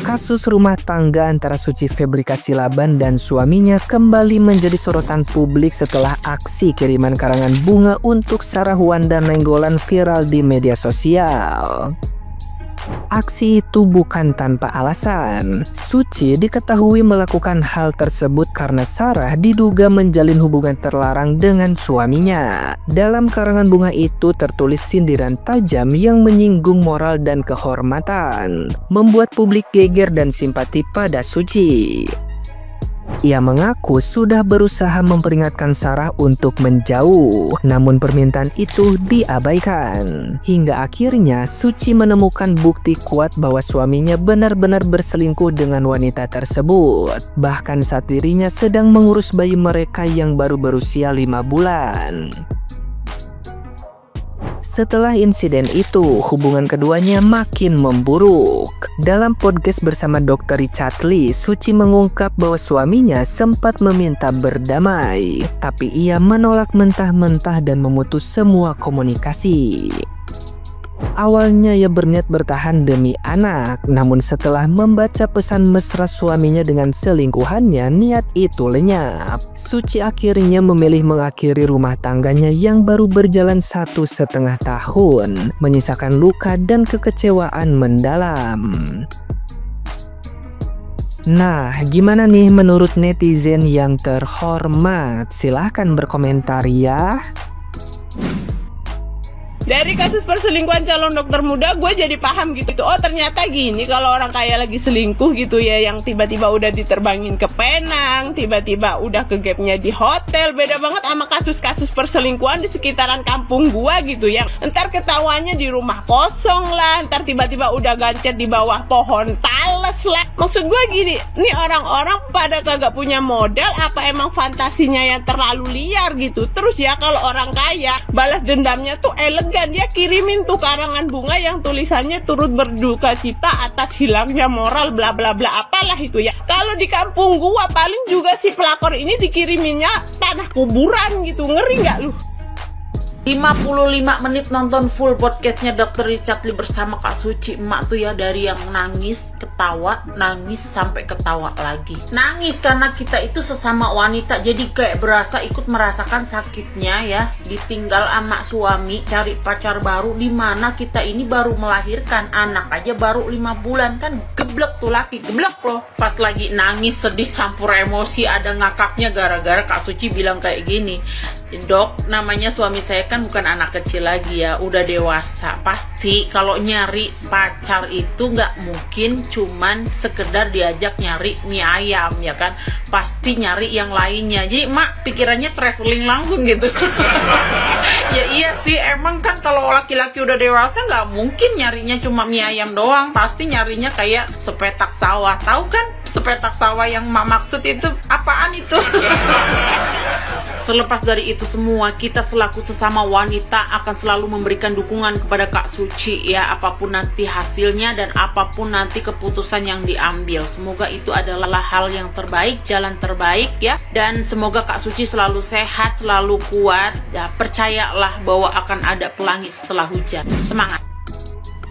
Kasus rumah tangga antara Suci Febrika Silaban dan suaminya kembali menjadi sorotan publik setelah aksi kiriman karangan bunga untuk Sarah Wanda Nainggolan viral di media sosial. Aksi itu bukan tanpa alasan. Suci diketahui melakukan hal tersebut karena Sarah diduga menjalin hubungan terlarang dengan suaminya. Dalam karangan bunga itu tertulis sindiran tajam yang menyinggung moral dan kehormatan, membuat publik geger dan simpati pada Suci. Ia mengaku sudah berusaha memperingatkan Sarah untuk menjauh, namun permintaan itu diabaikan. Hingga akhirnya Suci menemukan bukti kuat bahwa suaminya benar-benar berselingkuh dengan wanita tersebut. Bahkan saat dirinya sedang mengurus bayi mereka yang baru berusia 5 bulan. Setelah insiden itu, hubungan keduanya makin memburuk. Dalam podcast bersama Dr. Richard Lee, Suci mengungkap bahwa suaminya sempat meminta berdamai, tapi ia menolak mentah-mentah dan memutus semua komunikasi. Awalnya ia berniat bertahan demi anak, namun setelah membaca pesan mesra suaminya dengan selingkuhannya, niat itu lenyap. Suci akhirnya memilih mengakhiri rumah tangganya yang baru berjalan 1,5 tahun, menyisakan luka dan kekecewaan mendalam. Nah, gimana nih menurut netizen yang terhormat? Silahkan berkomentar ya. Dari kasus perselingkuhan calon dokter muda, gue jadi paham gitu. Oh, ternyata gini kalau orang kaya lagi selingkuh gitu ya, yang tiba-tiba udah diterbangin ke Penang, tiba-tiba udah ke gapnya di hotel. Beda banget sama kasus-kasus perselingkuhan di sekitaran kampung gue gitu, yang entar ketawanya di rumah kosong lah, entar tiba-tiba udah gancet di bawah pohon tales lah. Maksud gue gini, nih orang-orang pada kagak punya modal, apa emang fantasinya yang terlalu liar gitu. Terus ya kalau orang kaya, balas dendamnya tuh elegan. Dia kirimin tuh karangan bunga yang tulisannya turut berduka cita atas hilangnya moral bla bla bla apalah itu ya. Kalau di kampung gua paling juga si pelakor ini dikiriminnya tanah kuburan gitu. Ngeri nggak lu? 55 menit nonton full podcastnya Dr. Richard Lee bersama Kak Suci. Emak tuh ya dari yang nangis, ketawa, nangis sampai ketawa lagi. Nangis karena kita itu sesama wanita, jadi kayak berasa ikut merasakan sakitnya ya, ditinggal sama suami, cari pacar baru, dimana kita ini baru melahirkan anak aja baru 5 bulan kan, geblek tuh laki, geblek loh. Pas lagi nangis, sedih, campur emosi, ada ngakaknya gara-gara Kak Suci bilang kayak gini, "Dok, namanya suami saya kan bukan anak kecil lagi ya, udah dewasa. Pasti kalau nyari pacar itu nggak mungkin cuman sekedar diajak nyari mie ayam ya kan, pasti nyari yang lainnya." Jadi mak pikirannya traveling langsung gitu. Ya iya sih, emang kan kalau laki-laki udah dewasa nggak mungkin nyarinya cuma mie ayam doang, pasti nyarinya kayak sepetak sawah. Tahu kan sepetak sawah yang mak maksud itu apaan itu? Terlepas dari itu semua, kita selaku sesama wanita akan selalu memberikan dukungan kepada Kak Suci ya, apapun nanti hasilnya dan apapun nanti keputusan yang diambil. Semoga itu adalah hal yang terbaik, jalan terbaik ya, dan semoga Kak Suci selalu sehat, selalu kuat ya. Percayalah bahwa akan ada pelangi setelah hujan. Semangat.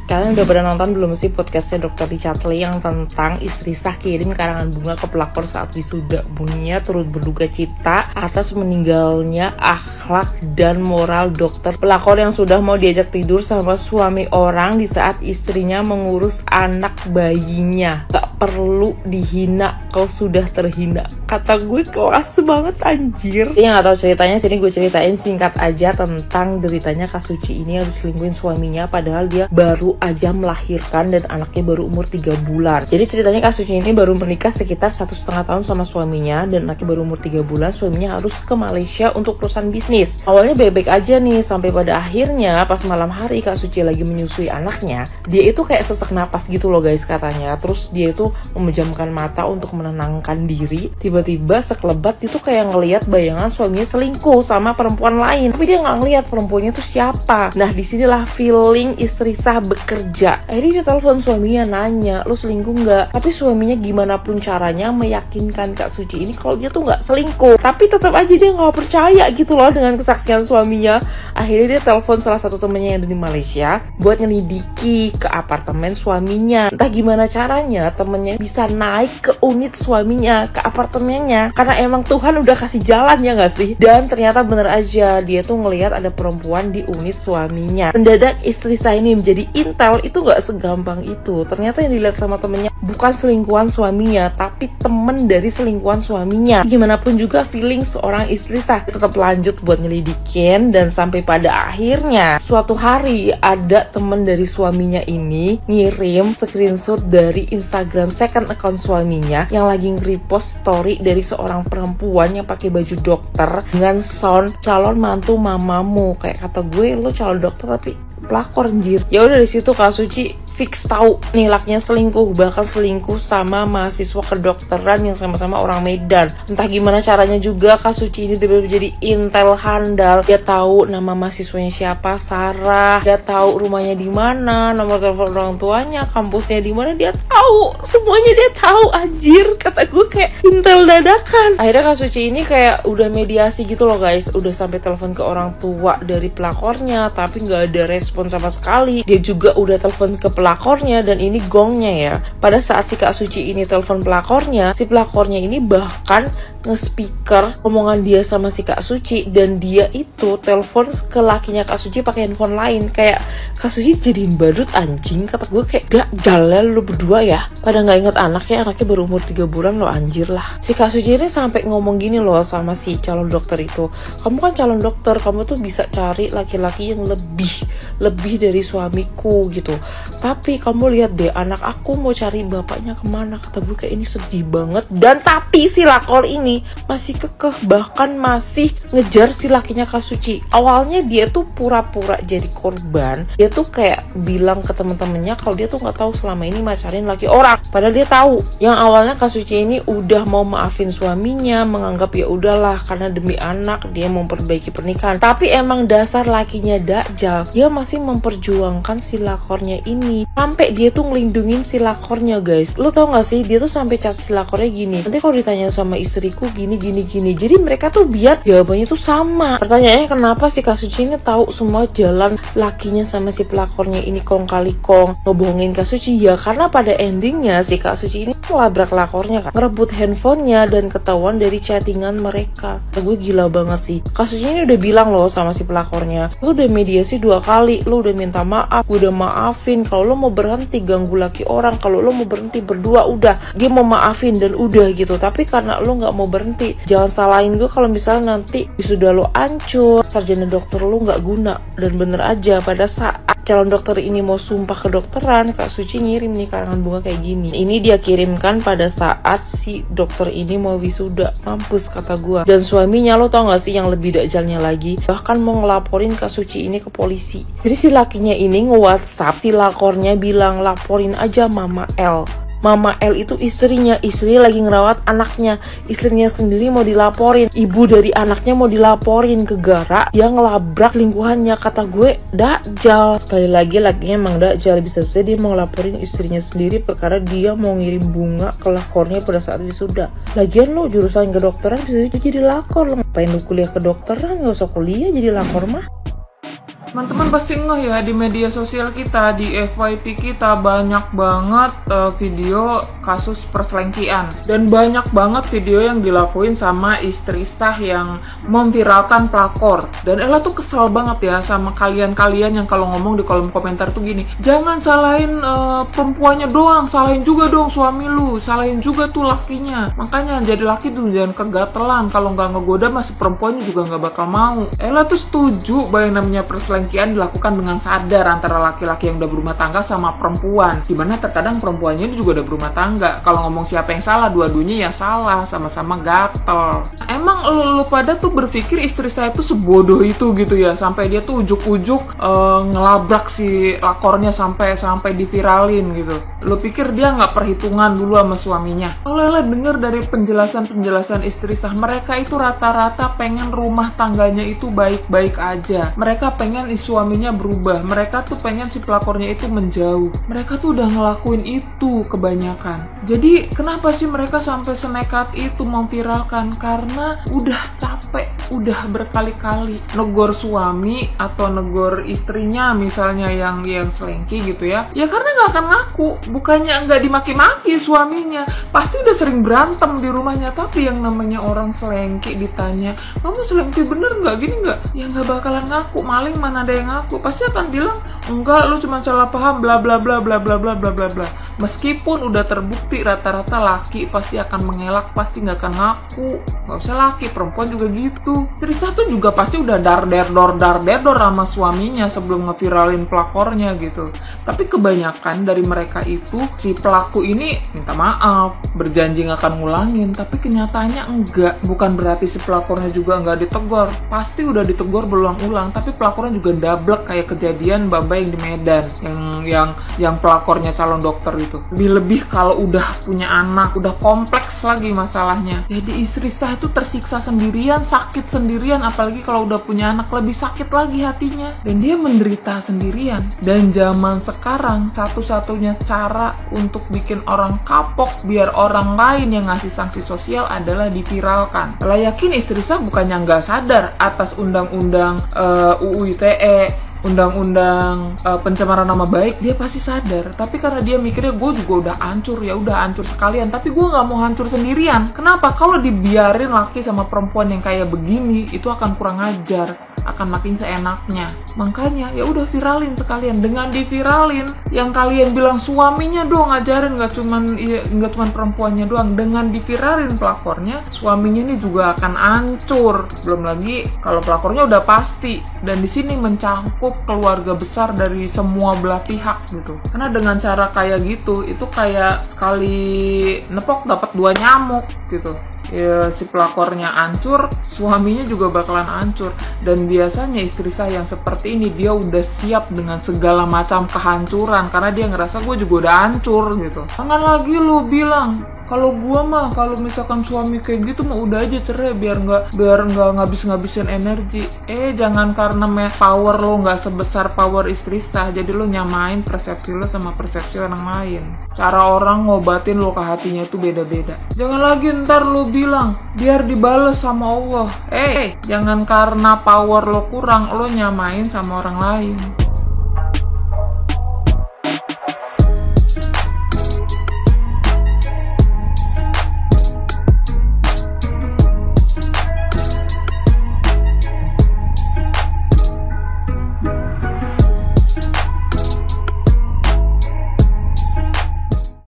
Kalian udah pernah nonton belum sih podcastnya Dr. Richard Lee yang tentang istri sah kirim karangan bunga ke pelakor saat wisuda? Bunyinya turut berduka cita atas meninggalnya akhlak dan moral dokter pelakor yang sudah mau diajak tidur sama suami orang di saat istrinya mengurus anak bayinya. Gak perlu dihina, kau sudah terhina. Kata gue kelas banget anjir. Yang gak tahu ceritanya, sini gue ceritain singkat aja tentang deritanya Kak Suci ini harus selingkuhin suaminya padahal dia baru aja melahirkan dan anaknya baru umur 3 bulan. Jadi ceritanya Kak Suci ini baru menikah sekitar 1,5 tahun sama suaminya dan anaknya baru umur 3 bulan. Suaminya harus ke Malaysia untuk urusan bisnis. Awalnya baik-baik aja nih, sampai pada akhirnya pas malam hari Kak Suci lagi menyusui anaknya, dia itu kayak sesak napas gitu loh guys katanya. Terus dia itu memejamkan mata untuk menenangkan diri. Tiba-tiba sekelebat itu kayak ngelihat bayangan suaminya selingkuh sama perempuan lain. Tapi dia nggak ngelihat perempuannya itu siapa. Nah disinilah feeling istri sah kerja. Akhirnya dia telepon suaminya nanya, "Lu selingkuh nggak?" Tapi suaminya gimana pun caranya meyakinkan Kak Suci ini kalau dia tuh nggak selingkuh. Tapi tetap aja dia nggak percaya gitu loh dengan kesaksian suaminya. Akhirnya dia telepon salah satu temennya yang ada di Malaysia buat nyelidiki ke apartemen suaminya. Entah gimana caranya temen temen-temennya bisa naik ke unit suaminya, ke apartemennya, karena emang Tuhan udah kasih jalan, ya gak sih? Dan ternyata bener aja, dia tuh ngelihat ada perempuan di unit suaminya. Mendadak istri saya ini menjadi intel, itu gak segampang itu. Ternyata yang dilihat sama temennya bukan selingkuhan suaminya, tapi temen dari selingkuhan suaminya. Gimana pun juga feeling seorang istri saya tetap lanjut buat nyelidikin, dan sampai pada akhirnya suatu hari ada temen dari suaminya ini ngirim screenshot dari Instagram second account suaminya yang lagi nge-repost story dari seorang perempuan yang pakai baju dokter dengan sound calon mantu mamamu. Kayak kata gue, lo calon dokter tapi pelakor anjir. Ya udah, dari situ Kak Suci fix tahu nih laknya selingkuh, bahkan selingkuh sama mahasiswa kedokteran yang sama-sama orang Medan. Entah gimana caranya juga Kak Suci ini tiba-tiba jadi intel handal. Dia tahu nama mahasiswanya siapa, Sarah. Dia tahu rumahnya di mana, nomor telepon orang tuanya, kampusnya di mana, dia tahu. Semuanya dia tahu anjir. Kata gue kayak intel dadakan. Akhirnya Kak Suci ini kayak udah mediasi gitu loh guys. Udah sampai telepon ke orang tua dari pelakornya, tapi nggak ada respon sama sekali. Dia juga udah telepon ke pelakornya, dan ini gongnya ya. Pada saat si Kak Suci ini telepon pelakornya, si pelakornya ini bahkan nge-speaker omongan dia sama si Kak Suci, dan dia itu telepon ke lakinya Kak Suci pakai handphone lain. Kayak Kak Suci jadiin badut anjing. Kata gue kayak, gak jalan lu berdua ya, pada nggak inget anaknya baru umur 3 bulan lo, anjir lah. Si Kak Suci ini sampai ngomong gini loh sama si calon dokter itu, kamu kan calon dokter, kamu tuh bisa cari laki-laki yang lebih dari suamiku gitu, tapi kamu lihat deh anak aku mau cari bapaknya kemana. Kata gue kayak ini sedih banget. Dan tapi si lakor ini masih kekeh, bahkan masih ngejar si lakinya Kak Suci. Awalnya dia tuh pura-pura jadi korban. Dia tuh kayak bilang ke temen-temennya kalau dia tuh nggak tahu selama ini macarin laki orang, padahal dia tahu. Yang awalnya Kak Suci ini udah mau maafin suaminya, menganggap ya udahlah karena demi anak dia memperbaiki pernikahan. Tapi emang dasar lakinya dakjal, dia masih memperjuangkan si lakornya ini. Sampai dia tuh ngelindungin si lakornya guys. Lo tau gak sih, dia tuh sampai cat si lakornya gini, nanti kalau ditanya sama istriku gini. Jadi mereka tuh biar jawabannya tuh sama. Pertanyaannya kenapa si Kak Suci ini tahu semua jalan lakinya sama si pelakornya ini kong kali kong ngebohongin Kak Suci? Ya karena pada endingnya si Kak Suci ini melabrak lakornya kan, ngerebut handphonenya dan ketahuan dari chattingan mereka. Gue gila banget sih. Kak Suci ini udah bilang loh sama si pelakornya, lo udah mediasi 2 kali, lo udah minta maaf, gue udah maafin. Kalau lo mau berhenti ganggu laki orang, kalau lo mau berhenti berdua, udah dia mau maafin dan udah gitu. Tapi karena lo nggak mau berhenti, jangan salahin gue kalau misalnya nanti wisuda lo hancur, sarjana dokter lo nggak guna. Dan bener aja pada saat calon dokter ini mau sumpah kedokteran, Kak Suci ngirim nih karangan bunga kayak gini. Ini dia kirimkan pada saat si dokter ini mau wisuda. Mampus kata gue. Dan suaminya, lo tau gak sih yang lebih dakjalnya lagi, bahkan mau ngelaporin Kak Suci ini ke polisi. Jadi si lakinya ini nge-WhatsApp si lakornya bilang, laporin aja Mama L. Mama L itu istrinya lagi ngerawat anaknya, istrinya sendiri mau dilaporin, ibu dari anaknya mau dilaporin ke gara yang ngelabrak lingkungannya. Kata gue dakjal. Sekali lagi lakinya emang dakjal, bisa-bisa dia mau ngelaporin istrinya sendiri perkara dia mau ngirim bunga ke lakornya pada saat wisuda. Lagian lo jurusan kedokteran bisa jadi lakor, lo ngapain lo kuliah kedokteran, gak usah kuliah jadi lakor mah. Teman-teman pasti ngeh ya, di media sosial kita, di FYP kita banyak banget video kasus perselingkuhan, dan banyak banget video yang dilakuin sama istri sah yang memviralkan pelakor. Dan Ella tuh kesel banget ya sama kalian-kalian yang kalau ngomong di kolom komentar tuh gini, jangan salahin perempuannya doang, salahin juga dong suami lu, salahin juga tuh lakinya. Makanya jadi laki tuh jangan kegatelan, kalau nggak ngegoda masih perempuannya juga nggak bakal mau. Ella tuh setuju bahwa yang namanya perselingkuhan dilakukan dengan sadar antara laki-laki yang udah berumah tangga sama perempuan, dimana terkadang perempuannya ini juga udah berumah tangga. Kalau ngomong siapa yang salah, dua-duanya yang salah, sama-sama gatel. Emang lu pada tuh berpikir istri saya tuh sebodoh itu gitu ya, sampai dia tuh ujuk-ujuk ngelabrak si lakornya sampai diviralin gitu? Lu pikir dia nggak perhitungan dulu sama suaminya? Kalau Ella denger dari penjelasan istri sah, mereka itu rata-rata pengen rumah tangganya itu baik-baik aja. Mereka pengen suaminya berubah. Mereka tuh pengen si pelakornya itu menjauh. Mereka tuh udah ngelakuin itu kebanyakan. Jadi kenapa sih mereka sampai senekat itu memviralkan? Karena udah capek, udah berkali-kali negor suami atau negor istrinya misalnya yang selengki gitu ya. Ya karena nggak akan ngaku, bukannya nggak dimaki-maki suaminya, pasti udah sering berantem di rumahnya. Tapi yang namanya orang selengki ditanya, kamu selengki bener nggak, gini nggak, ya nggak bakalan ngaku. Maling mana ada yang ngaku, pasti akan bilang enggak, lu cuma salah paham, bla bla bla bla bla bla bla bla bla. Meskipun udah terbukti rata-rata laki pasti akan mengelak, pasti nggak akan ngaku. Nggak usah laki, perempuan juga gitu. Tristan tuh juga pasti udah dar der dor sama suaminya sebelum ngeviralin pelakornya gitu. Tapi kebanyakan dari mereka itu si pelaku ini minta maaf, berjanji nggak akan ngulangin, tapi kenyataannya enggak. Bukan berarti si pelakornya juga nggak ditegur, pasti udah ditegur berulang-ulang, tapi pelakornya juga dablek kayak kejadian Baba yang di Medan, yang pelakornya calon dokter itu. Lebih kalau udah punya anak, udah kompleks lagi masalahnya. Jadi istri sah itu tersiksa sendirian, sakit sendirian, apalagi kalau udah punya anak lebih sakit lagi hatinya. Dan dia menderita sendirian. Dan zaman sekarang satu-satunya cara untuk bikin orang kapok biar orang lain yang ngasih sanksi sosial adalah diviralkan. Lah yakin istri sah bukannya nggak sadar atas undang-undang UU ITE, undang-undang pencemaran nama baik, dia pasti sadar. Tapi karena dia mikirnya gue juga udah hancur, ya udah hancur sekalian, tapi gue nggak mau hancur sendirian. Kenapa? Kalau dibiarin laki sama perempuan yang kayak begini, itu akan kurang ajar, akan makin seenaknya. Makanya ya udah viralin sekalian. Dengan diviralin, yang kalian bilang suaminya doang ngajarin, nggak cuman perempuannya doang. Dengan diviralin pelakornya, suaminya ini juga akan hancur. Belum lagi kalau pelakornya udah pasti, dan di sini mencakup keluarga besar dari semua belah pihak gitu. Karena dengan cara kayak gitu, itu kayak sekali nepok dapat 2 nyamuk gitu. Ya, si pelakornya hancur, suaminya juga bakalan hancur. Dan biasanya istri saya yang seperti ini, dia udah siap dengan segala macam kehancuran karena dia ngerasa gue juga udah hancur gitu. Jangan lagi lu bilang, kalau gua mah kalau misalkan suami kayak gitu mah udah aja cerai biar nggak ngabis-ngabisin energi. Jangan karena power lo nggak sebesar power istri sah, jadi lo nyamain persepsi lo sama persepsi orang lain. Cara orang ngobatin lo ke hatinya itu beda-beda. Jangan lagi ntar lo bilang biar dibales sama Allah. Jangan karena power lo kurang lo nyamain sama orang lain.